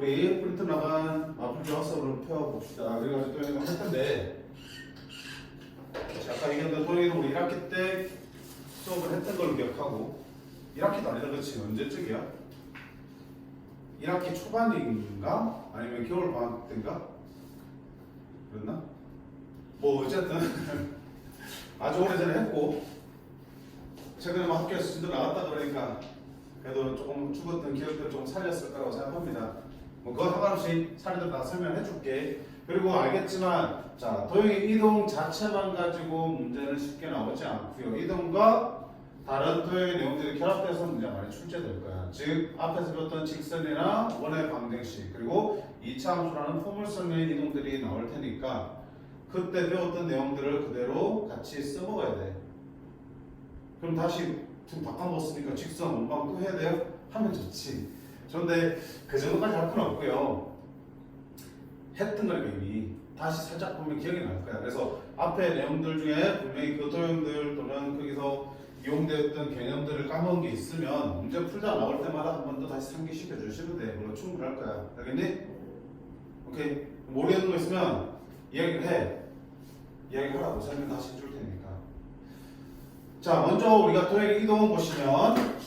우리 프린트 나간 마플 학습으로 펴봅시다. 그래가지고 또 이거 할 텐데, 자, 아까 얘기했던 도형이동 우리 1학기 때 수업을 했던 걸 기억하고, 1학기도 아니다, 그렇지? 언제쯤이야? 1학기 초반인가? 아니면 겨울 방학 때인가? 그랬나? 뭐 어쨌든 아주 오래전에 했고, 최근에 뭐 학교에서 진도 나왔다 그러니까 그래도 조금 죽었던 기억들을 좀 살렸을 거라고 생각합니다. 뭐 그거 상관없이 차례대로 다 설명해 줄게. 그리고 알겠지만 자, 도형의 이동 자체만 가지고 문제는 쉽게 나오지 않고요. 이동과 다른 도형의 내용들이 결합돼서 문제가 많이 출제될 거야. 즉 앞에서 배웠던 직선이나 원의 방정식 그리고 2차 함수라는 포물선의 이동들이 나올 테니까 그때 배웠던 내용들을 그대로 같이 써먹어야 돼. 그럼 다시 지금 바꿔먹었으니까 직선 원방 또 해야 돼요? 하면 좋지. 그런데 그 정도까지 할 필요는 없고요. 했던 거니까 이미 다시 살짝 보면 기억이 날 거야. 그래서 앞에 내용들 중에 분명히 그 도형들 또는 거기서 이용되었던 개념들을 까먹은 게 있으면 문제 풀다 나올 때마다 한 번 더 다시 상기시켜 주시면 돼. 물론 충분할 거야. 알겠니? 오케이. 모르겠는 거 있으면 이야기를 해. 이야기를 하라고 설명 다시 해줄 테니까. 자, 먼저 우리가 도형의 이동을 보시면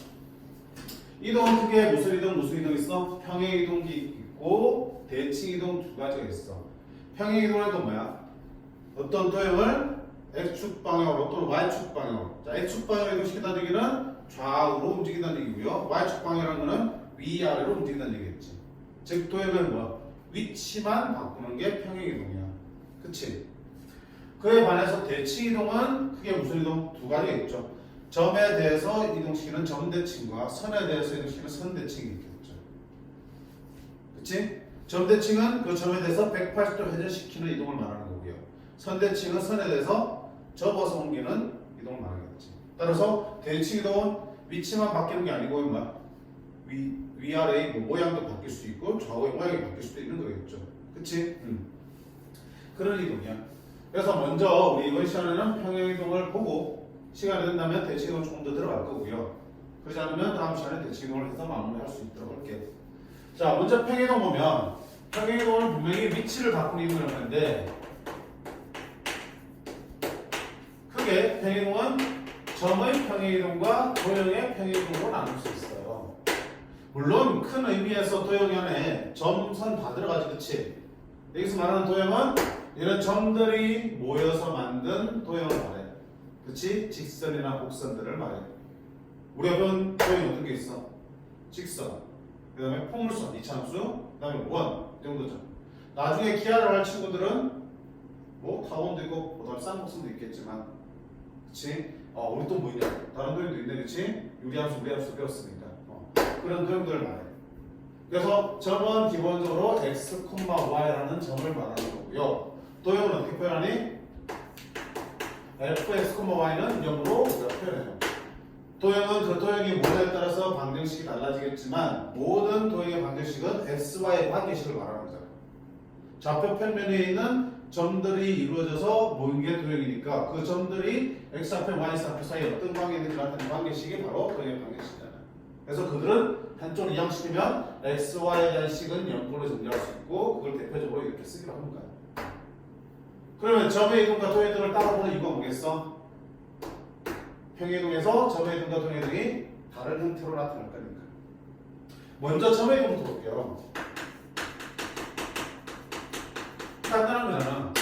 이동은 크게 무슨 이동 있어? 평행 이동기 있고 대칭 이동 두 가지가 있어. 평행 이동은 또 뭐야? 어떤 도형을 x축 방향으로 또는 y축 방향으로. 자, x축 방향으로 이동시킨다는 얘기는 좌우로 움직인다는 얘기고요. y축 방향이라는 거는 위아래로 움직인다는 얘기겠지. 즉 도형은 뭐야? 위치만 바꾸는 게 평행 이동이야. 그치? 그에 반해서 대칭 이동은 크게 무슨 이동? 두 가지가 있죠. 점에 대해서 이동시키는 점대칭과 선에 대해서 이동시키는 선대칭이 있겠죠. 그치? 점대칭은 그 점에 대해서 180도 회전시키는 이동을 말하는 거고요. 선대칭은 선에 대해서 접어서 옮기는 이동을 말하겠지. 따라서 대칭 이동은 위치만 바뀌는 게 아니고 위아래의 모양도 바뀔 수 있고 좌우의 모양이 바뀔 수도 있는 거겠죠. 그치? 그런 이동이야. 그래서 먼저 우리 이번 시간에는 평행이동을 보고 시간이 된다면 대칭이동을 조금 더 들어갈 거고요. 그렇지 않으면 다음 시간에 대칭이동을 해서 마무리할 수 있도록 할게. 자, 먼저 평행이동 보면 평행이동은 분명히 위치를 바꾸는 이동이라고 하는데 크게 평행이동은 점의 평행이동과 도형의 평행이동으로 나눌 수 있어요. 물론 큰 의미에서 도형 안에 점, 선 다 들어가지, 그치? 여기서 말하는 도형은 이런 점들이 모여서 만든 도형을 말해. 그치? 직선이나 곡선들을 말해. 우리가 배운 도형이 어떤 게 있어? 직선, 그 다음에 포물선, 이차함수, 그 다음에 원, 이 정도죠. 나중에 기하를 할 친구들은 뭐 타원도 있고, 그 다음에 쌍곡선도 있겠지만, 그치? 우리 또 뭐 있냐? 다른 도형도 있네, 그치? 유리함수, 무리함수 배웠으니까. 그런 도형들을 말해. 그래서 점은 기본적으로 x, y라는 점을 말하는 거고요. 도형은 어떻게 표현하니? fx, y는 0으로 우리가 표현해요. 도형은 그 도형이 뭐냐에 따라서 방정식이 달라지겠지만 모든 도형의 방정식은 xy의 관계식을 말하는 거잖아요. 좌표 평면에 있는 점들이 이루어져서 모인 게 도형이니까 그 점들이 x좌표, y좌표 사이에 어떤 관계인지 나타내는 관계식이 바로 도형의 방정식이잖아요. 그래서 그들은 한쪽으로 이항시키면 x, y에 대한 식은 0으로 정리할 수 있고 그걸 대표적으로 이렇게 쓰기로 하는 거야. 그러면 점의 이동과 도형의 이동을 따로 보는 이유가 뭐겠어? 평행 이동에서 점의 이동과 도형의 이동이 다른 형태로 나타날 거니까. 먼저 점의 이동부터 볼게요. 간단한 거잖아.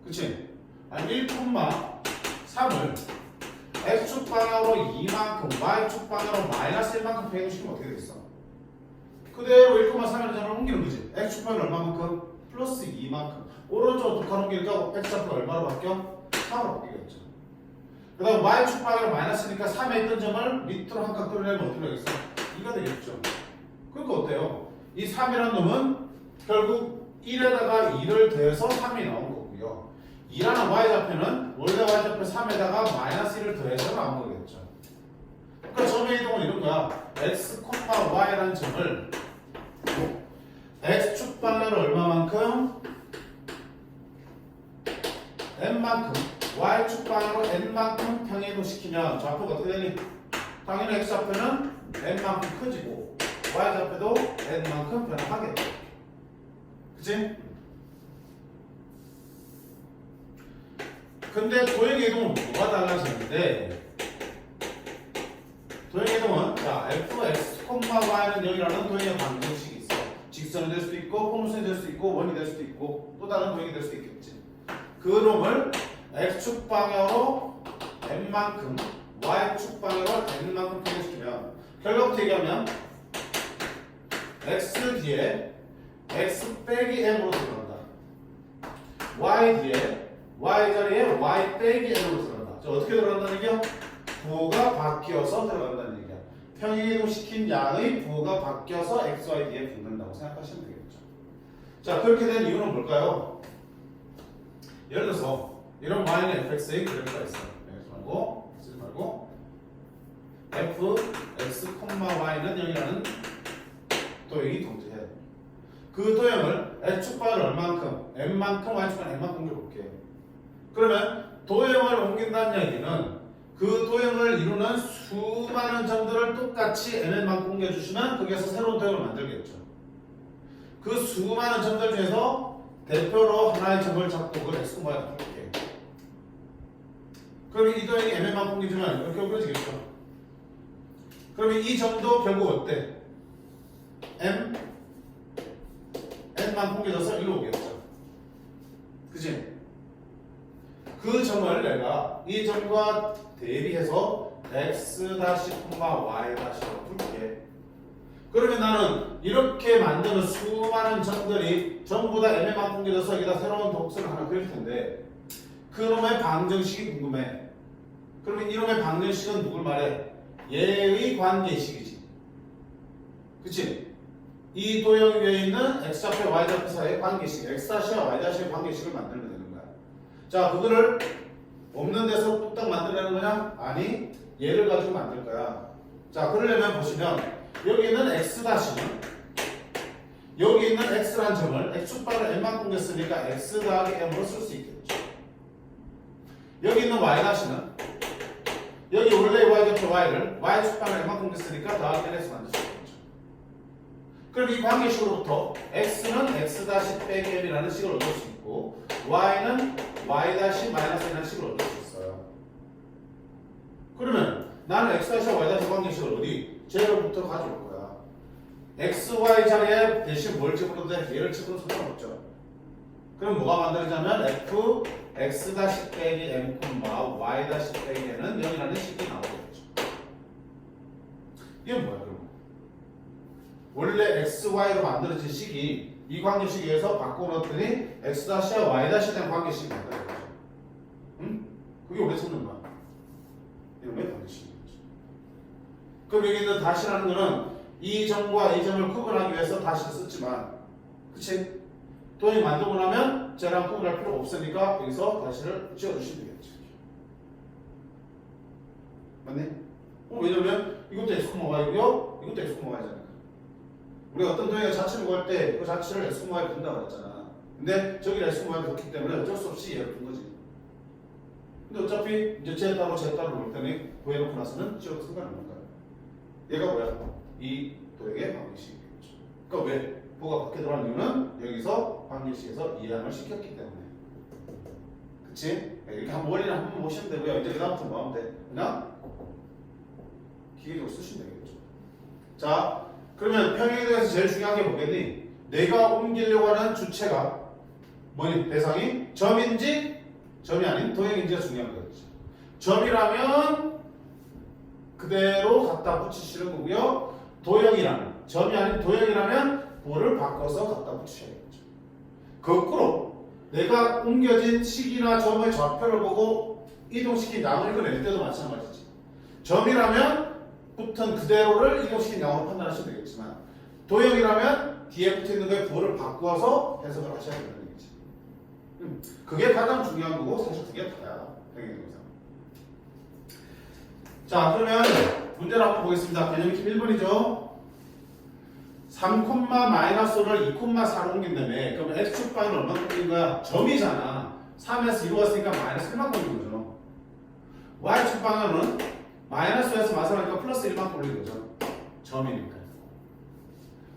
그치? 아니 1,3을 x축 방향으로 2만큼, y축 방향으로 마이너스 1만큼 평행시키면 어떻게 되겠어? 그대로 1,3을 전환 옮기는 거지. x축 방향 얼마만큼? 플러스 2만큼. 오른쪽으로 두 칸 옮기니까 x좌표 얼마로 바뀌어? 3으로 바뀌겠죠. 그 다음 y축 방향으로 마이너스니까 3에 있던 점을 밑으로 한 칸 끌어내면 어떻게 되겠어? 2가 되겠죠. 그러니까 어때요? 이 3이라는 놈은 결국 1에다가 2를 더해서 3이 나온 거고요. 2라는 y좌표는 원래 y좌표 3에다가 마이너스 1을 더해서 나온 거겠죠. 그러니까 점의 이동은 이런 거야. x, y라는 점을 x축 방향으로 얼마만큼? n만큼, y축 방향으로 n만큼 평행이동 시키면 좌표가 어떻게 되니? 당연히 x좌표는 n만큼 커지고 y좌표도 n만큼 변화하겠죠. 그치? 근데 도형의 이동은 뭐가 달라지는데 도형의 이동은 자 fx, y는 여기라는 도형의 방정식이 있어. 직선이 될 수도 있고 포물선이 될 수도 있고 원이 될 수도 있고 또 다른 도형이 될 수도 있겠지. 그 놈을 x축 방향으로 n만큼 y축 방향으로 n만큼 변경시키면 결과부터 얘기하면 x 뒤에 x 빼기 m으로 들어간다. y 뒤에 y 자리에 y 빼기 n으로 들어간다. 자, 어떻게 들어간다는 얘기야? 부호가 바뀌어서 들어간다는 얘기야. 평행이동시킨 양의 부호가 바뀌어서 x, y 뒤에 붙는다고 생각하시면 되겠죠. 자, 그렇게 된 이유는 뭘까요? 예를 들어서 이런 y는 fx의 그래프가 있어. 쓰지 말고 f, x, y는 0이라는 도형이 존재해. 그 도형을 x축방을 얼만큼, m만큼, y축방 n만큼 옮겨볼게. 그러면 도형을 옮긴다는 얘기는 그 도형을 이루는 수많은 점들을 똑같이 n만큼 옮겨주시면 거기에서 새로운 도형을 만들겠죠. 그 수많은 점들 중에서 대표로 하나의 점을 잡고 그걸 x, y로 바꿀게. 그러면 이 도형이 n만큼 옮겨주면 이렇게 옮겨지겠죠. 그러면 이 점도 결국 어때? n만 옮겨져서 일로 오겠죠. 그치? 그 점을 내가 이 점과 대비해서 x-y'로 둘게. 그러면 나는 이렇게 만드는 수많은 점들이 전부 다 n만 옮겨져서 여기다 새로운 독선을 하나 그릴 텐데 그놈의 방정식이 궁금해. 그러면 이놈의 방정식은 누굴 말해? 얘의 관계식이지. 그치? 이 도형 위에 있는 x좌표, y좌표 사이의 관계식, x'와 y'의 관계식을 만들면 되는 거야. 자, 그거를 없는 데서 뚝딱 만들려는 거냐? 아니, 얘를 가지고 만들 거야. 자, 그러려면 보시면 여기 있는 x'는 여기 있는 x라는 점을 x축방을 n만큼 옮겼으니까 x 더하기 m으로 쓸 수 있겠죠. 여기 있는 y는 여기 원래 y좌표 y를 y축방을 n만큼 옮겼으니까 더하기 n에서 만들 수 있겠죠. 그럼 이 관계식으로부터 x는 x 빼기 m이라는 식을 얻을 수 있고 y는 y 마이너스 n이라는 식을 얻을 수 있어요. 그러면 나는 x y 관계식을 어디? 제로부터 가져올 거야. x, y 자리에 대신 뭘 집어넣어도 돼? 얘를 집어넣어도 상관없죠. 그럼 뭐가 만들어지냐면 f x 빼기 m, y 빼기 n은 0이라는 식이 나오겠죠. 이게 뭐야 그럼? 원래 x, y로 만들어진 식이 이 관계식에 의해서 바꿔놓았더니 x-와 y-에 대한 관계식이 만들어졌죠. 응? 그게 왜 찾는 거야? 이놈의 관계식이겠죠. 그럼 여기 있는 다시라는 거는 이 점과 이 점을 구분하기 위해서 다시를 썼지만 그치? 도형이 만들고 나면 쟤랑 구분할 필요가 없으니까 여기서 다시를 지어주시면 되겠죠. 맞니? 왜냐면 이것도 x, y고요 이것도 x, y잖아요. 우리가 어떤 도형의 자체를 구할 때 그 자체를 x, y로 둔다고 했잖아. 근데 저기를 x, y로 뒀기 때문에 어쩔 수 없이 얘를 둔 거지. 근데 어차피 이제 제 따로 볼 때는 구해놓고 나서는 지어도 상관없는 거야. 얘가 뭐야? 이 도형의 방정식이겠죠. 그러니까 왜? 부호가 밖에 들어간 이유는 여기서 방정식에서 이항을 시켰기 때문에. 그치? 이렇게 한 원리를 한번 보시면 되고요. 이제 그 다음부터 뭐 하면 돼? 그냥 기계적으로 쓰시면 되겠죠. 자, 그러면 평행이동에서 제일 중요한 게 뭐겠니? 내가 옮기려고 하는 주체가 뭐니? 대상이 점인지 점이 아닌 도형인지가 중요한 거겠죠. 점이라면 그대로 갖다 붙이시는 거고요. 도형이라면 점이 아닌 도형이라면 부호를 바꿔서 갖다 붙이셔야겠죠. 거꾸로 내가 옮겨진 식이나 점의 좌표를 보고 이동시킨 양을 그릴 때도 마찬가지지. 점이라면 붙은 그대로를 이동시킨 양으로 판단하시면 되겠지만 도형이라면 뒤에 붙어 있는 거에 부호를 바꿔서 해석을 하셔야 된다는 얘기지. 그게 가장 중요한 거고 사실 그게 다야. 평행이동에서. 자, 그러면 문제를 한번 보겠습니다. 개념 키 1번이죠. 3,-5를 2,4로 옮긴다며. 그러면 x축방은 얼마큼 옮긴 거야? 점이잖아. 3에서 2로 갔으니까 마이너스 1만큼 옮긴 거죠. y축방은 마이너스 5에서 마이너스 하니까 플러스 1만큼 올린 거죠. 점이니까.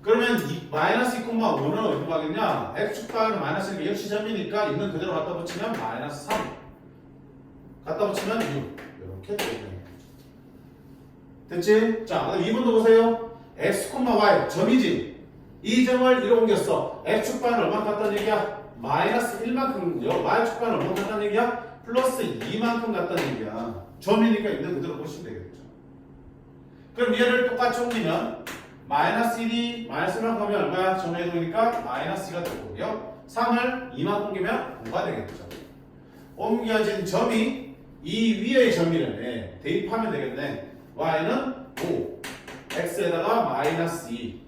그러면 마이너스 2,5는 어디로 가겠냐? x축방은 마이너스 1이 역시 점이니까 있는 그대로 갖다 붙이면 마이너스 3 갖다 붙이면 6 이렇게 되겠네. 됐지? 자, 2번도 보세요. x, y 점이지. 이 점을 이로 옮겼어. x축방은 얼마 같다는 얘기야? 마이너스 1만큼요. y축방은 얼마 같다는 얘기야? 플러스 2만큼 같다는 얘기야. 점이니까 있는 그대로 보시면 되겠죠. 그럼 얘를 똑같이 옮기면 마이너스 1이 마이너스 1만큼 하면 얼마야? 점에 이동이니까 마이너스 2가 되고요. 3을 2만큼 옮기면 5가 되겠죠. 옮겨진 점이 이 위의 점이라네. 대입하면 되겠네. y는 5, x에다가 마이너스 2.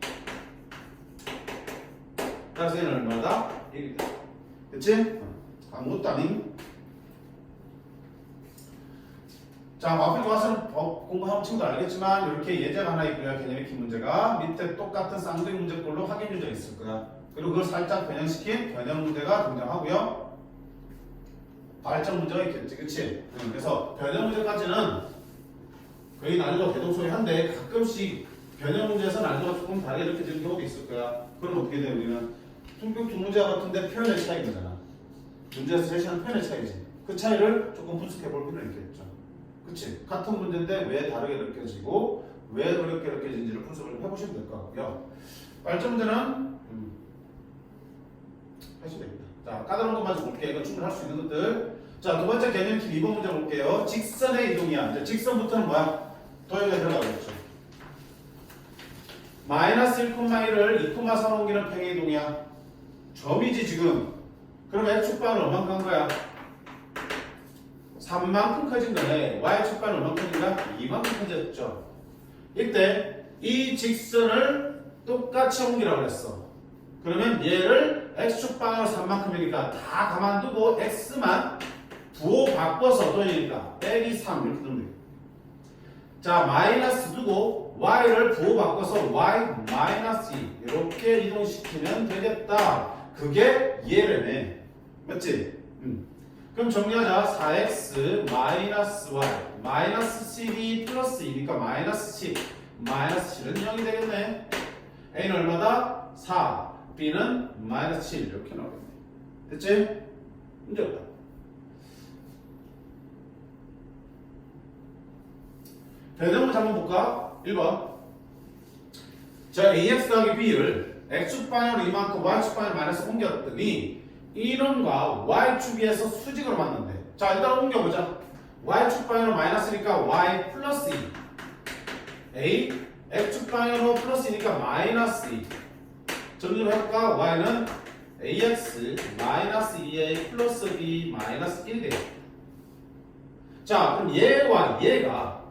따라서 얘는 얼마다? 1이다. 그치? 아무것도 아닌. 자, 앞에 와서는 공부하면 친구도 알겠지만 이렇게 예제가 하나 있고요. 개념 익힌 문제가 밑에 똑같은 쌍둥이 문제꼴로 확인 문제가 있을 거야. 그리고 그걸 살짝 변형시킨 변형 문제가 등장하고요. 발전 문제가 있겠지, 그치? 그래서 변형 문제까지는 거의 난이도가 대동소이한데 가끔씩 변형 문제에서 난이도가 조금 다르게 느껴지는 경우도 있을 거야. 그럼 어떻게 돼? 우리는 중급 두 문제와 같은데 표현의 차이인 거잖아. 문제에서 제시하는 표현의 차이지. 그 차이를 조금 분석해 볼 필요는 있겠죠. 그치? 같은 문제인데 왜 다르게 느껴지고 왜 어렵게 느껴지는지를 분석을 해보시면 될 것 같고요. 발전 문제는 하시면 됩니다. 자, 까다로운 것만 좀 볼게요. 이거 충분히 할 수 있는 것들. 자, 두 번째 개념 팁 2번 문제 볼게요. 직선의 이동이야. 이제 직선부터는 뭐야? 도형에 들어가겠죠. 마이너스 1,1을 2,3 옮기는 평행 이동이야. 점이지 지금. 그럼 x축방은 얼마큼 간 거야? 3만큼 커진 거네. y축방은 얼마큼 커진 거야? 2만큼 커졌죠. 이때 이 직선을 똑같이 옮기라고 했어. 그러면 얘를 x축방으로 3만큼이니까 다 가만두고 x만 부호 바꿔서 도형이니까 빼기 3 이렇게 두면 돼. 자, 마이너스 두고 y를 부호 바꿔서 y 마이너스 2 이렇게 이동시키면 되겠다. 그게 얘래네. 맞지? 그럼 정리하자. 4x 마이너스 y 마이너스 7이 플러스 2니까 마이너스 7 마이너스 7은 0이 되겠네. a는 얼마다? 4 b는 마이너스 7 이렇게 나오겠네. 됐지? 문제 없다. 변형문제 한번 볼까? 1번. 자, ax 더하기 b를 x축방향으로 이만큼 y축방향으로 마이너스 옮겼더니 이놈과 y축에서 수직으로 맞는데. 자, 일단 옮겨보자. y축방향으로 마이너스니까 y 플러스 2 a x축방향으로 플러스니까 마이너스 2 정리를 해볼까? y는 ax 마이너스 2a 플러스 b 마이너스 1이 돼요. 자, 그럼 얘와 얘가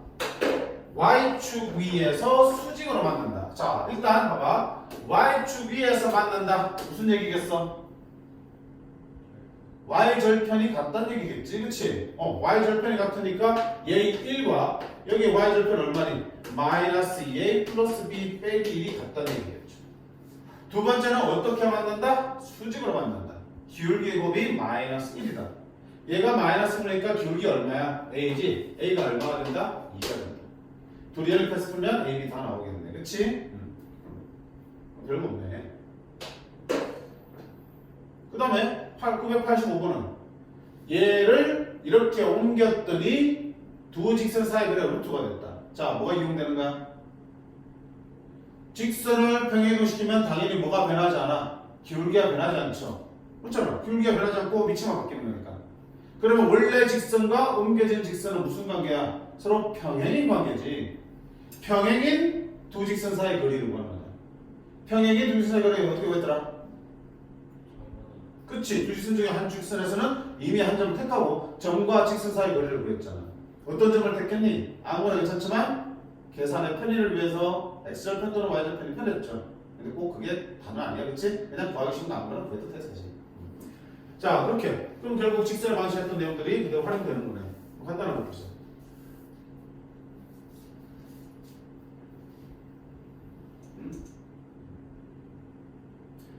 y축 위에서 수직으로 만난다. 자, 일단 봐봐. y축 위에서 만난다. 무슨 얘기겠어? y절편이 같다는 얘기겠지, 그치? y절편이 같으니까 얘 1과 여기 y절편 얼마니? 마이너스 2a 플러스 b 빼기 1이 같다는 얘기겠죠. 두 번째는 어떻게 만난다? 수직으로 만난다. 기울기 곱이 마이너스 1이다. 얘가 마이너스 1이니까 기울기 얼마야? a지? a가 얼마가 된다? 2가 된다. 둘이 연립해서 풀면 a, b 다 나오겠네, 그치? 별거 없네. 그 다음에 985번은 얘를 이렇게 옮겼더니 두 직선 사이 그래 루트가 됐다. 자, 뭐가 이용되는 거야? 직선을 평행이동시키면 당연히 뭐가 변하지 않아? 기울기가 변하지 않죠. 그렇잖아. 기울기가 변하지 않고 위치만 바뀌는 거니까. 그러면 원래 직선과 옮겨진 직선은 무슨 관계야? 서로 평행인 관계지. 평행인 두 직선 사이 거리를 구하는 거야. 평행인 두 직선 사이 거리가 어떻게 구했더라? 그치? 두 직선 중에 한 직선에서는 이미 한 점을 택하고 점과 직선 사이 거리를 구했잖아. 어떤 점을 택했니? 아무거나 괜찮지만 계산의 편의를 위해서 x절편 또는 y절편이 편했죠. 근데 꼭 그게 다는 아니야, 그치? 그냥 구하기 쉬운 거 아무거나 구해도 돼, 사실. 자, 그렇게. 그럼 결국 직선을 방식했던 내용들이 그대로 활용되는 거네. 간단한 거 보세요.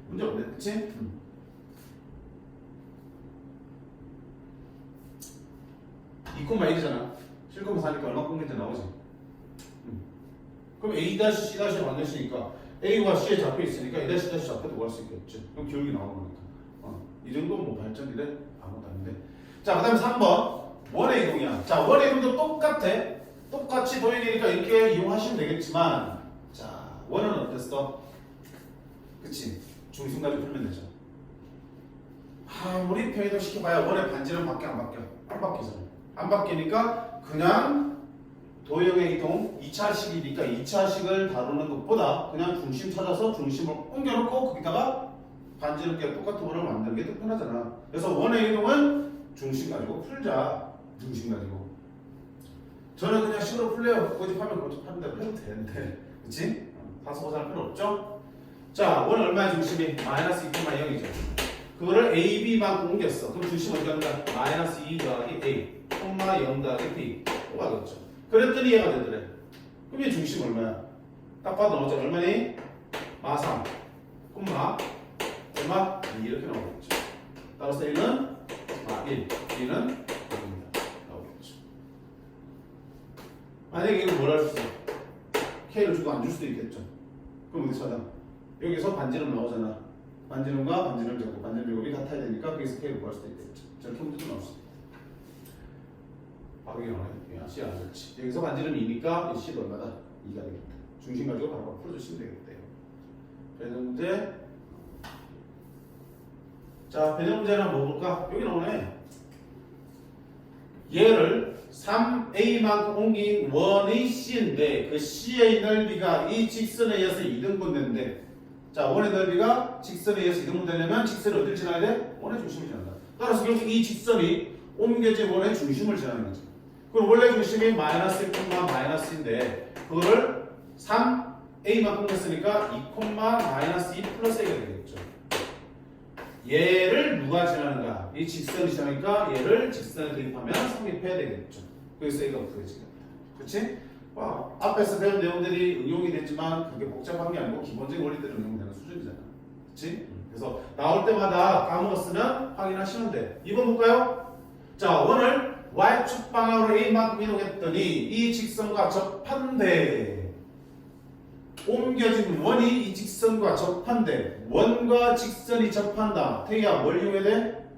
문제 없네, 그치? 2,1이잖아. 7,4니까 얼마 공개인지 나오지? 그럼 A-C-가 만났으니까 A와 C에 잡혀 있으니까 A-C 잡혀도 구할 수 있겠죠. 그럼 기울기 나오는 거니까. 이 정도는 뭐 발전이래? 아무것도 아닌데. 자, 그 다음에 3번. 원의 이동이야. 자, 원의 이동도 똑같아. 똑같이 도형이니까 이렇게 이용하시면 되겠지만, 자, 원은 어땠어? 그치? 중심 가지고 풀면 되죠. 우리 평이동 시켜봐야 원의 반지름 바뀌어 안 바뀌어? 안 바뀌잖아. 안 바뀌니까 그냥 도형의 이동 2차식이니까 2차식을 다루는 것보다 그냥 중심 찾아서 중심을 옮겨놓고 거기다가 반지름 게 똑같은 원을 만드는 게 더 편하잖아. 그래서 원의 이동은 중심 가지고 풀자. 중심 가지고. 저는 그냥 식으로 풀래요. 고집하면 고집하는 대로 해도 되는데. 그치? 다소고사할 필요 없죠? 자, 원 얼마의 중심이? 마이너스 2,0이죠. 그거를 A, B만 옮겼어. 그럼 중심 어디 간다? 마이너스 2 더하기 A, 0 더하기 B. 똑같겠죠. 그랬더니 얘가 되더래. 그럼 얘 중심 얼마야? 딱 봐도 나오죠. 얼마니? 마3, 얼마? 2 이렇게 나오겠죠. 따라서 A는 마1, B는 0입니다. 나오겠죠. 만약에 이거 뭘 할 수 있어? K를 주고 안 줄 수도 있겠죠. 그럼 어디 찾아? 여기서 반지름 나오잖아. 반지름과 반지름 제곱, 반지름 제곱이 같아야 되니까 거기서 K를 구할 수도 있겠죠. 저렇게 문제도 나올 수 있어. 바로 이게 나와요. C 안 좋지. 여기서 반지름이 2니까 C도 얼마다? 2가 되겠다. 중심 가지고 바로 풀어주시면 되겠대요. 배경 문제. 자, 배경 문제는 한번 뭐 볼까? 여기 나오네. 얘를 3A만큼 옮긴 원의 C인데 그 C의 넓이가 이 직선에 의해서 2등분 된대. 자, 원의 넓이가 직선에 의해서 2등분 되려면 직선이 어디를 지나야 돼? 원의 중심을 지난다. 따라서 결국 이 직선이 옮겨진 원의 중심을 지나는 거지. 그럼 원래 중심이 마이너스 1, 마이너스인데 그거를 3A만큼 했으니까 2, 마이너스 2 플러스 A가 되겠죠. 얘를 누가 지나는가? 이 직선이 지나니까 얘를 직선에 대입하면 성립해야 되겠죠. 그래서 A가 없어지겠다. 그렇지? 와, 앞에서 배운 내용들이 응용이 됐지만 그게 복잡한 게 아니고 기본적인 원리들이 응용되는 수준이잖아. 그렇지? 그래서 나올 때마다 까먹었으면 확인하시면 돼. 2번 볼까요? 자, 원을 Y축 방향으로 A만큼 이동했더니 이 직선과 접한대. 옮겨진 원이 이 직선과 접한대. 원과 직선이 접한다. 태희야, 뭘 이용해야 돼?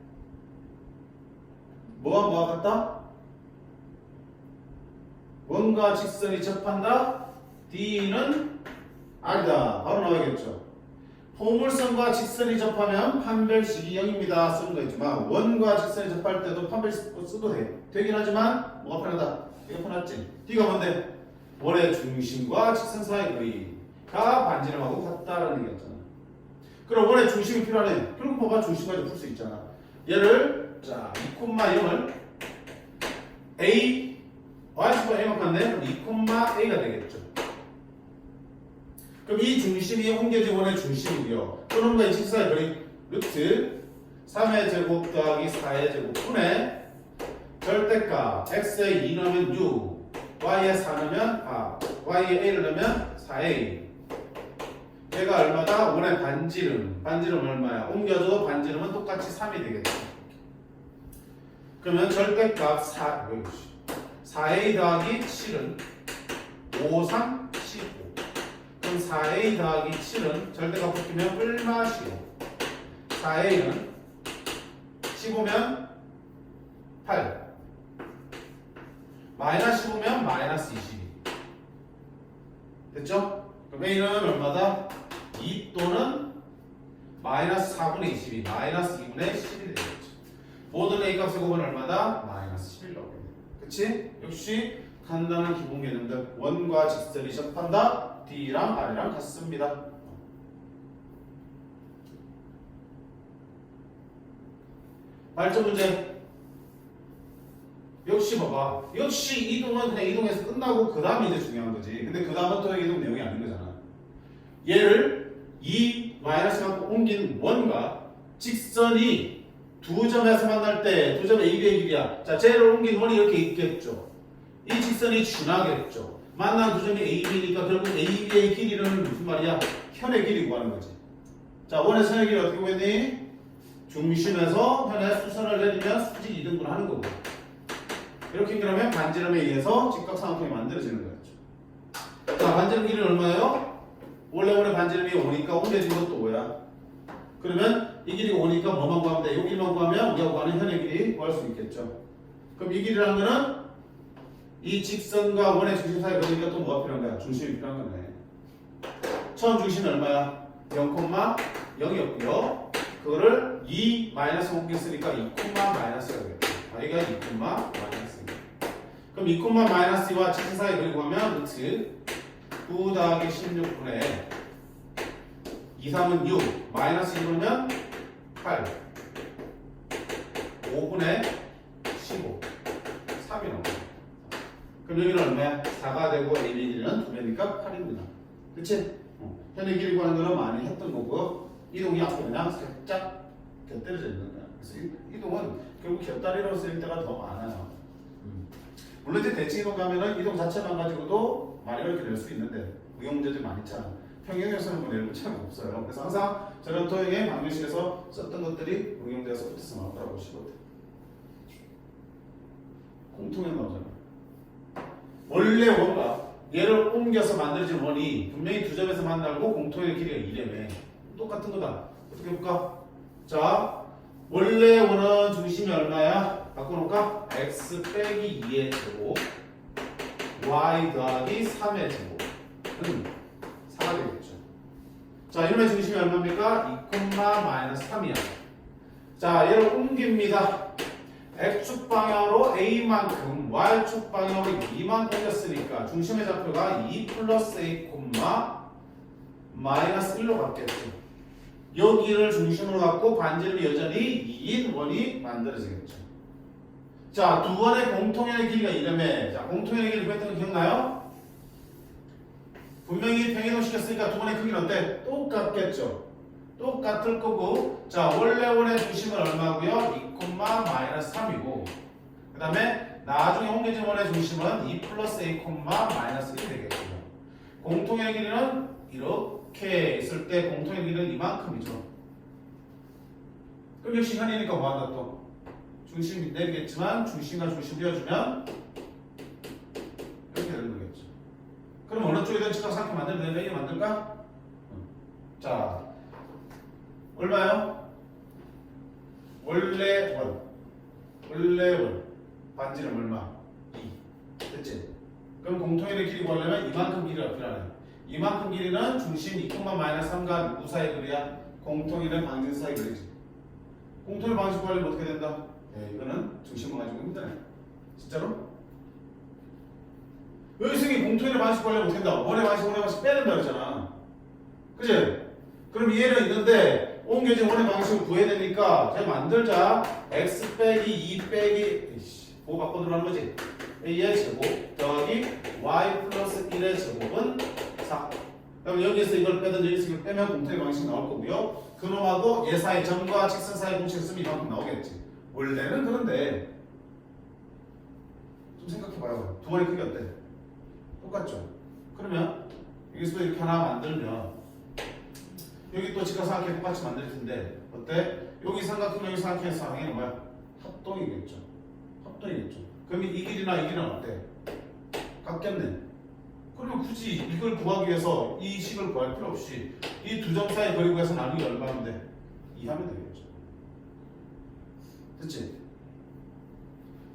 뭐와 같다? 원과 직선이 접한다. D는 R이다. 바로 나와야겠죠. 포물선과 직선이 접하면 판별식이 0입니다. 쓰는 거 있지만 원과 직선이 접할 때도 판별식 써도 돼. 되긴 하지만 뭐가 편하다? 이거 편하지. D가 뭔데? 원의 중심과 직선 사이의 거리가 반지름하고 같다라는 얘기였잖아. 그럼 원의 중심이 필요하네. 그럼 뭐가 중심까지 풀 수 있잖아. 얘를 자 2,0을 A Y축과 A만큼 같네. 그럼 2,A가 되겠죠. 그럼 이 중심이 옮겨진 원의 중심이고요. 그놈과 이 직사의 거리 루트 3의 제곱 더하기 4의 제곱 분의 절대값 x에 2 넣으면 6, y에 4 넣으면 y에 a를 넣으면 4a. 얘가 얼마다? 원의 반지름. 반지름 얼마야? 옮겨도 반지름은 똑같이 3이 되겠죠. 그러면 절대값 4a 더하기 7은 5, 3, 15. 그럼 4a 더하기 7은 절대값 붙이면 얼마 15. 4a는 15면 8. 마이너스 15면 마이너스 22. 됐죠? 그럼 a는 얼마다? 2 또는 마이너스 4분의 22. 마이너스 2분의 11이 되겠죠. 모든 a 값의 곱은 얼마다? 마이너스 11 나오겠네. 그치? 역시 간단한 기본 개념들. 원과 직선이 접한다. D랑 R이랑 같습니다. 발전 문제. 역시 봐봐. 역시 이동은 그냥 이동해서 끝나고 그 다음에 이제 중요한 거지. 근데 그 다음은 또 이동 내용이 아닌 거잖아. 얘를 이 마이너스만큼 옮긴 원과 직선이 두 점에서 만날 때 두 점 AB의 길이야. 자, 쟤를 옮긴 원이 이렇게 있겠죠. 이 직선이 지나겠죠. 만난 두 점이 AB니까 결국 AB의 길이는 무슨 말이야? 현의 길이 구하는 거지. 자, 원의 선의 길이 어떻게 구했니? 중심에서 현의 수선을 내리면 수직 이등분을 하는 거고. 이렇게 그러면 반지름에 의해서 직각삼각형이 만들어지는 거였죠. 자, 반지름 길이는 얼마예요? 원래 반지름이 5니까 옮겨진 것도 5야. 그러면 이 길이가 5니까 뭐만 구하면 돼? 이 길이만 구하면 우리가 구하는 현의 길이 구할 수 있겠죠. 그럼 이 길이라는 거는 이 직선과 원의 중심 사이 거리니까 또 뭐가 필요한 거야? 중심이 필요한 거네. 처음 중심이 얼마야? 0,0이었고요. 그거를 2 마이너스 옮겼으니까 2 마이너스가 되겠죠. 여기가 2 마이너스입니다. 그럼 2 마이너스2와 직선 사이 거리 구하면 루트 9 더하기 16분의 2, 3은 6, 마이너스 1이면 8, 5분의 15, 3이 나옵니다. 그럼 여기는 얼마야? 4가 되고 A의 길이는 2배니까 8입니다. 그치? 현의 길이 구하는 거는 많이 했던 거고요. 이동이 앞으로 그냥 살짝 곁들여져 있는 거야. 그래서 이동은 결국 곁다리로 쓸 때가 더 많아요. 물론 이제 대칭 이동 가면은 이동 자체만 가지고도 많이 어렵게 될 수 있는데 응용문제들이 많이 있잖아. 평형에서는 뭐 내일 문제가 없어요. 그래서 항상 저런 토형의 방정식에서 썼던 것들이 응용돼서 붙어서 나올 거라고 보시거든. 공통에 나오잖아. 원래 원과 얘를 옮겨서 만들어진 원이 분명히 두 점에서 만나고 공통의 길이가 2래매. 똑같은 거다. 어떻게 볼까? 자, 원래 원은 중심이 얼마야? 바꿔놓을까? x 빼기 2의 제곱 y 더하기 3의 제곱은 4가 되겠죠. 자, 이놈의 중심이 얼마입니까? 2, 마이너스 3이야. 자, 얘를 옮깁니다. x축 방향으로 a만큼 y축 방향으로 2만큼 옮겼으니까 중심의 좌표가 2 플러스 a, 마이너스 1로 바뀌었죠. 여기를 중심으로 갖고 반지름이 여전히 2인 원이 만들어지겠죠. 자, 두 원의 공통의 길이가 이름에, 자, 공통의 길이 구했던 거 기억나요? 분명히 평이동 시켰으니까 두 원의 크기는 어때? 똑같겠죠. 똑같을 거고, 자, 원래 원의 중심은 얼마고요? 2, 마이너스 3이고, 그 다음에 나중에 옮겨진 원의 중심은 2 플러스 a, 마이너스 1이 되겠고요. 공통의 길이는 이렇게 있을 때 공통의 길이는 이만큼이죠. 그럼 역시 현이니까 뭐한다 또? 중심이 내리겠지만 중심과 중심 띄워주면 이렇게 되는 거겠죠. 그럼 어느 쪽이든 직각삼각형 만들면 되는 거 만들까? 자, 얼마요? 원래 원 반지름 얼마? 2. 됐지? 그럼 공통의 길이 구하려면 이만큼 길이가 필요하네. 이만큼 길이는 중심 2, 마이너스 3과 누구 사이 거리야? 공통이는 방진 사이 거리지. 공통의 방식 구하려면 어떻게 된다? 이거는 중심을 가지고 힘드네. 진짜로? 여기서 이 공통의 방식 구하려면 어떻게 된다? 원의 방식 빼야 된다 그랬잖아. 그치? 그럼 이해는 있는데 옮겨진 원의 방식을 구해야 되니까 제가 만들자. x 빼기 2 빼기 그거 바꿔 들어가는 거지. a의 제곱 더하기 y 플러스 1의 제곱은 4. 그럼 여기서 이걸 빼든 여기서 이걸 빼면 공통의 방식 나올 거고요. 그놈하고 얘 사이 점과 직선 사이 공식을 쓰면 이만큼 나오겠지. 원래는 그런데 좀 생각해봐요. 두 원의 크기 어때? 똑같죠? 그러면 여기서도 이렇게 하나 만들면 여기 또 직각삼각형 똑같이 만들 텐데 어때? 여기 삼각형 여기 삼각형 상황이 뭐야? 합동이겠죠. 합동이겠죠. 그럼 이 길이나 이 길이는 어때? 같겠네. 그러면 굳이 이걸 구하기 위해서 이 식을 구할 필요 없이 이 두 점 사이 거리 구해서 나누기 얼마면 돼? 2 하면 되겠죠. 됐지?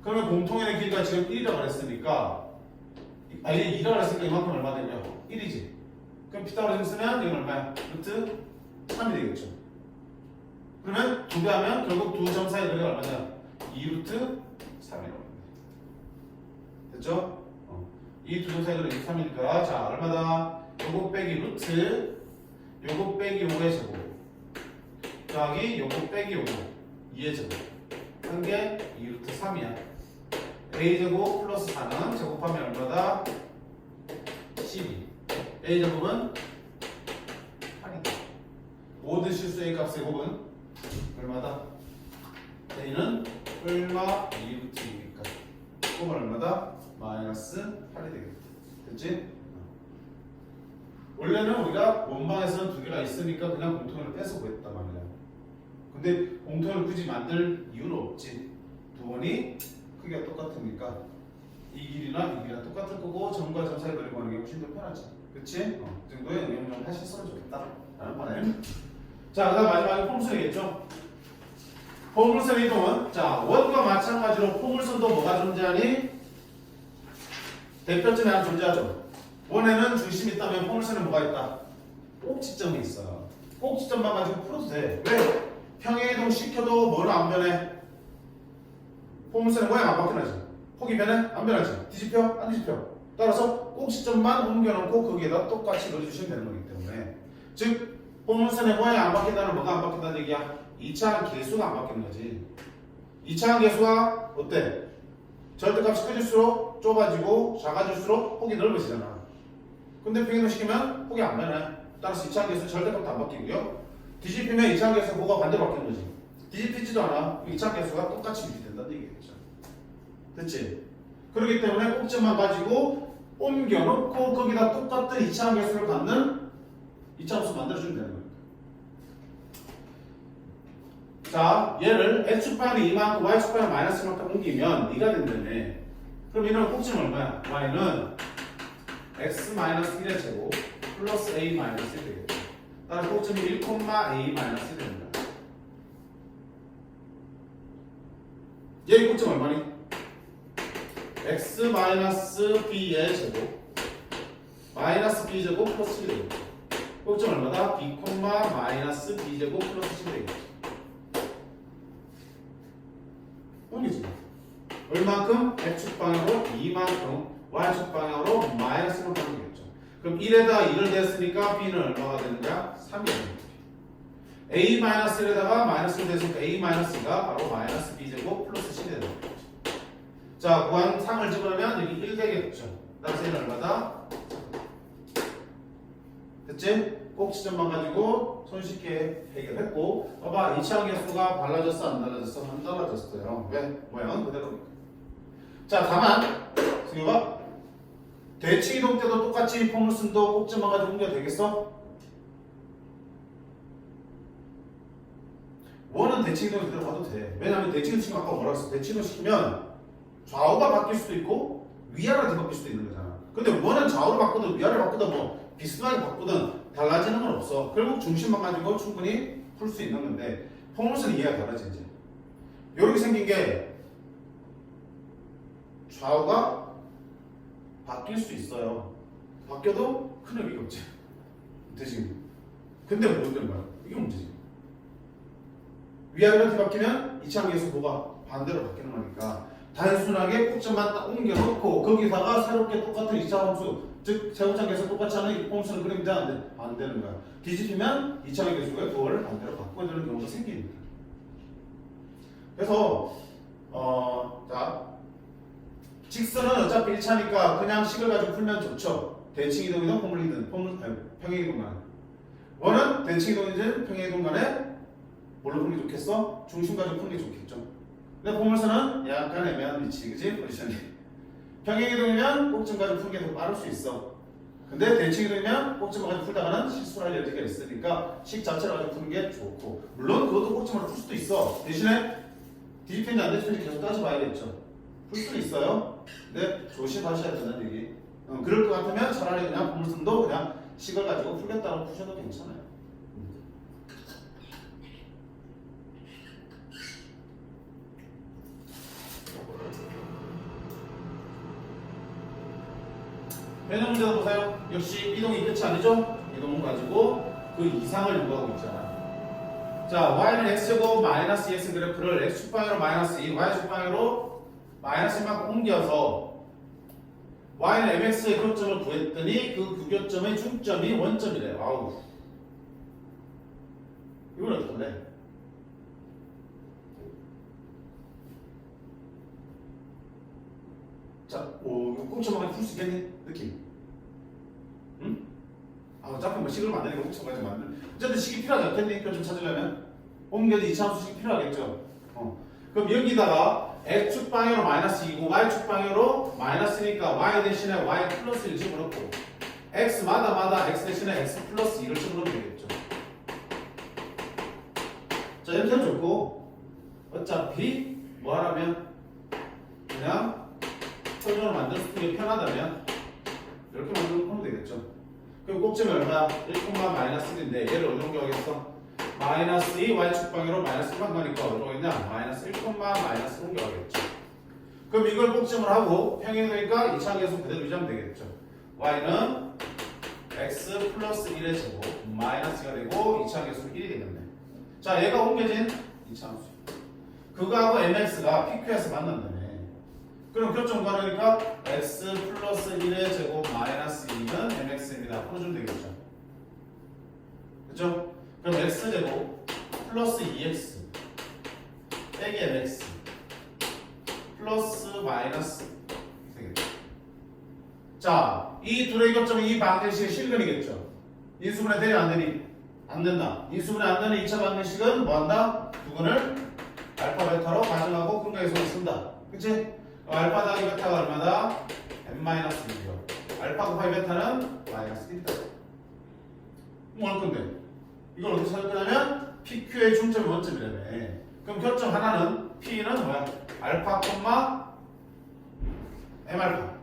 그러면 공통의 길이가 지금 1이라고 그랬으니까 얘 2라고 그랬으니까 이만큼 얼마 되고요? 1이지. 그럼 피타고라스 쓰면 이건 얼마야? 루트 3이 되겠죠. 그러면 2배 하면 결국 두 점 사이 거리가 얼마냐? 2루트 3이라고. 됐죠? 이 두 점 사이 거리가 3이니까 자 얼마다? 요거 빼기 루트 요거 빼기 5의 제곱 더하기 요거 빼기 5 2의 제곱 한 게 2루트 3이야. a제곱 플러스 4는 제곱하면 얼마다? 12. a제곱은 8이다. 모든 실수의 값의 곱은 얼마다? a는 얼마? 2루트이니까 곱은 얼마다? 마이너스 8이 되겠다. 됐지? 원래는 우리가 원방에서는 두 개가 있으니까 그냥 공통을 빼서 구했단 말이야. 근데 공통을 굳이 만들 이유는 없지. 두 원이 크기가 똑같으니까 이 길이랑 똑같을 거고 점과 점 사이 거리 구하는 게 훨씬 더 편하지. 그치? 그 정도의 응용을 하셨으면 좋겠다 라는 바람. 자, 그 다음 마지막에 포물선이겠죠. 포물선 이동은 자 원과 마찬가지로 포물선도 뭐가 존재하니? 대표점이 하나 존재하죠. 원에는 중심이 있다면 포물선에 뭐가 있다? 꼭지점이 있어. 꼭지점만 가지고 풀어도 돼. 왜? 평행이동 시켜도 뭐는 안 변해? 포물선의 모양 안 바뀌나지? 폭이 변해? 안 변하지? 뒤집혀? 안 뒤집혀? 따라서 꼭지점만 옮겨놓고 거기에다 똑같이 넣어주시면 되는 거기 때문에 즉 포물선의 모양이 안 바뀐다는 뭐가 안 바뀐다는 얘기야? 2차항 계수가 안 바뀌는 거지. 2차항 계수가 어때? 절대값이 커질수록 좁아지고 작아질수록 폭이 넓어지잖아. 근데 평행이동 시키면 폭이 안 변해. 따라서 2차항 계수 절대값도 안 바뀌고요. 뒤집히면 2차항 계수 뭐가 반대로 바뀌는 거지. 뒤집히지도 않아. 2차항 계수가 똑같이 유지된다는 얘기겠죠. 됐지? 그렇기 때문에 꼭지만 가지고 옮겨놓고 거기다 똑같은 2차항 계수를 갖는 2차함수 만들어주면 되는 거니까. 자, 얘를 x축방이 이만큼 y축방이 마이너스 이만큼 옮기면 2가 된다네. 그럼 얘는 꼭지는 얼마야? y는 x-1의 제곱 플러스 a-1이 되겠죠. 따라서 꼭지는 1,a-1이 됩니다. 얘의 꼭지는 얼마니? x-b의 제곱 마이너스 b제곱 플러스 1이 되겠죠. 꼭지는 얼마다? b, 마이너스 b제곱 플러스 10이 되겠죠. 옮기지. 얼만큼? x축 방향으로 2만큼 y축 방향으로 마이너스로 바뀌겠죠. 그럼 1에다 1을 댔으니까 b는 얼마가 되느냐? 3이 되는 거죠. a-1에다가 마이너스를 댔으니까 a-가 바로 마이너스 b제곱 플러스 10이 되는 거죠. 자, 구한 상을 집으면 여기 1 되겠죠. 따라서 얘는 얼마다? 됐지? 꼭지점만 가지고 손쉽게 해결했고 봐봐 2차항 계수가 달라졌어 안 달라졌어? 안 달라졌어요. 왜? 모양은 그대로니까. 자 다만 승유가 대칭이동 때도 똑같이 포물선도 꼭지점만 가지고 옮겨도 되겠어? 원은 대칭이동 그대로 가도 돼. 왜냐하면 대칭이동 시키면 아까 뭐라 했어? 대칭이동 시키면 좌우가 바뀔 수도 있고 위아래가 뒤바뀔 수도 있는 거잖아. 근데 원은 좌우를 바꾸든 위아래를 바꾸든 뭐 비슷하게 바꾸든 달라지는 건 없어. 결국 중심만 가지고 충분히 풀 수 있는 건데 포물선 이해가 다르지 이제. 이렇게 생긴 게 좌우가 바뀔 수 있어요. 바뀌어도 큰 의미가 없지. 되지? 근데 못 되는 거야. 이게 문제지. 위아래로 뒤바뀌면 이차항에서 뭐가 반대로 바뀌는 거니까 단순하게 꼭지만 딱 옮겨놓고 거기다가 새롭게 똑같은 2차 함수 즉 세우장 계수 똑같이 하는 이 포물선을 그리면 안 되는 거야. 뒤집히면 2차항의 계수가 그거를 반대로 바꿔야 되는 경우가 생기니까. 그래서 자 직선은 어차피 1차니까 그냥 식을 가지고 풀면 좋죠. 대칭이동이든 포물이든 평행이동 간에. 원은 대칭이동이든 평행이동 간에 뭘로 푸는 게 좋겠어? 중심 가지고 푸는 게 좋겠죠. 근데 포물선은 약간 애매한 위치, 그지? 포지션이. 평행이동이면 꼭지점 가지고 푸는 게 더 빠를 수 있어. 근데 대칭이동이면 꼭지점 가지고 풀다가는 실수를 할 여지가 있으니까 식 자체를 가지고 푸는 게 좋고 물론 그것도 꼭지점으로 풀 수도 있어. 대신에 뒤집힌지 안 뒤집힌지 계속 따져봐야겠죠. 풀 수도 있어요. 근데 조심하셔야 된다는 얘기. 그럴 것 같으면 차라리 그냥 포물선도 그냥 식을 가지고 풀겠다고 푸셔도 괜찮아요. 배너 문제도 보세요. 역시 이동이 끝이 아니죠? 이동을 가지고 그 이상을 요구하고 있잖아. 자, y는 x제곱 마이너스 2x 그래프를 x축방향으로 마이너스 2, y축방향으로 마이너스 1만큼 옮겨서 y는 mx의 교점을 구했더니 그 구교점의 중점이 원점이래. 아우. 이건 어떡하래? 자, 이거 꼭지점만 풀 수 있겠니? 느낌. 응? 어차피 뭐 식을 만드니까 꼭지점까지 만드는. 어쨌든 식이 필요하지 않겠니? 그걸 좀 찾으려면. 옮겨도 2차함수 식이 필요하겠죠. 그럼 여기다가 x축 방향으로 마이너스 2고 y축 방향으로 마이너스니까 y 대신에 y 플러스 1 집어넣고 x마다 x 대신에 x 플러스 2를 집어넣으면 되겠죠. 자, 이렇게 하면 좋고 어차피 뭐 하라면 그냥 표준으로 만들 뭐다? 1, 마이너스 1인데 얘를 어디로 옮겨가겠어? 마이너스 2 y축 방향으로 마이너스 1만 가니까 어디로 가겠냐? 마이너스 1, 마이너스 1 옮겨가겠죠. 그럼 이걸 꼭점을 하고 평행이 되니까 이차계수 그대로 유지하면 되겠죠. y는 x 플러스 1의 제곱 마이너스가 되고 이차계수는 1이 되겠네. 자, 얘가 옮겨진 이차함수. 그거하고 mx가 pq에서 만난다네. 그럼 교점 구하니까 x 플러스 1의 제곱 마이너스 2는 mx입니다. 풀어주면 되겠죠. 그죠? 그럼 x제곱 플러스 2x 빼기 mx 플러스 마이너스 되겠죠. 자, 이 둘의 교점은 이 방정식의 실근이겠죠. 인수분해 되냐 안 되니? 안 된다. 인수분해 안 되는 2차 방정식은 뭐 한다? 두근을 알파 베타로 가정하고 근거에서 쓴다. 그치? 알파 더하기 베타가 얼마다? n-1이요. 알파 곱하기 베타는 마이너스 1이다. 뭐 할 건데? 이걸 어떻게 찾을 거냐면 PQ의 중점이 원점이라며. 그럼 교점 하나는 P는 뭐야? 알파, M알파.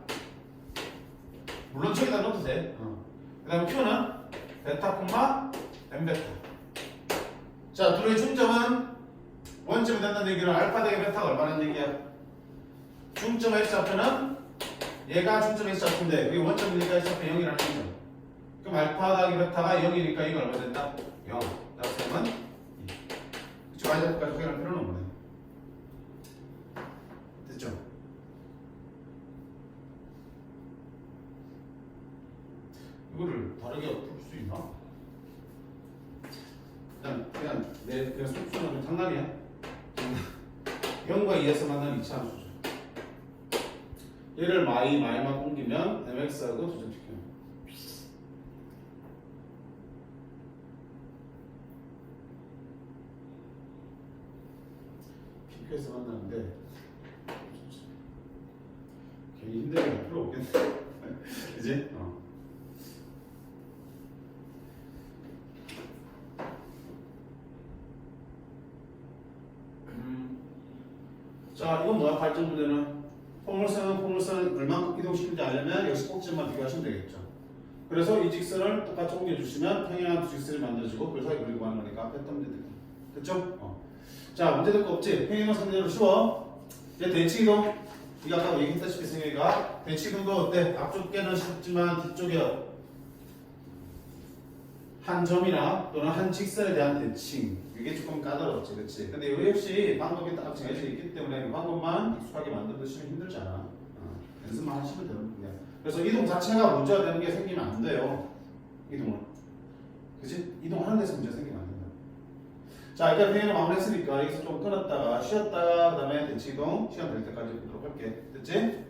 물론 저기다 넣어도 돼. 그 다음에 Q는 베타, M베타. 자, 둘의 중점은 원점이 된다는 얘기는 알파 대기 베타가 얼마나 얘기야? 중점 X좌표는 얘가 중점 X좌표인데 그게 원점이니까 X좌표 0이라는 거죠. 그럼 알파 더하기 베타가 0이니까 이거 얼마 된다? 0. 따라서 2. 그쵸? Y좌표까지 확인할 필요는 없네. 됐죠? 이거를 다르게 풀 수 있나? 그냥 속수는 좀 장난이야. 0과 2에서 만나는 2차 함수죠. 얘를 마이만 옮기면 mx하고 도전시켜요. PQ에서 만나는데 괜히 힘들게 할 필요 없겠네. 그지? 자, 이건 뭐야? 발전 문제는 포물선은 얼마큼 이동시키는지 알려면 역시 꼭지만 비교하시면 되겠죠. 그래서 이 직선을 똑같이 옮겨주시면 평행한 두 직선이 만들어지고 그걸 사이 그리고 하는 거니까 앞에 했던 문제들. 됐죠? 자, 문제 될 거 없지? 평행한 상대로 쉬워. 이제 대칭이동. 이거 아까 얘기했다시피 승혁이가 대칭이동도 어때? 앞쪽 깨는 쉽지만 뒤쪽에 한 점이나 또는 한 직선에 대한 대칭. 이게 조금 까다롭지, 그렇지? 근데 이 역시 방법이 딱 정해져 있기 때문에 그 방법만 익숙하게 만들어주시면 힘들잖아. 연습만 하시면 되는 거야. 그래서 이동 자체가 문제가 되는 게 생기면 안 돼요. 이동을. 그치? 이동하는 데서 문제가 생기면 안 된다. 자, 일단 회의를 마무리했으니까 여기서 좀 끊었다가 쉬었다가 그 다음에 대치 이동 시간 될 때까지 보도록 할게. 됐지?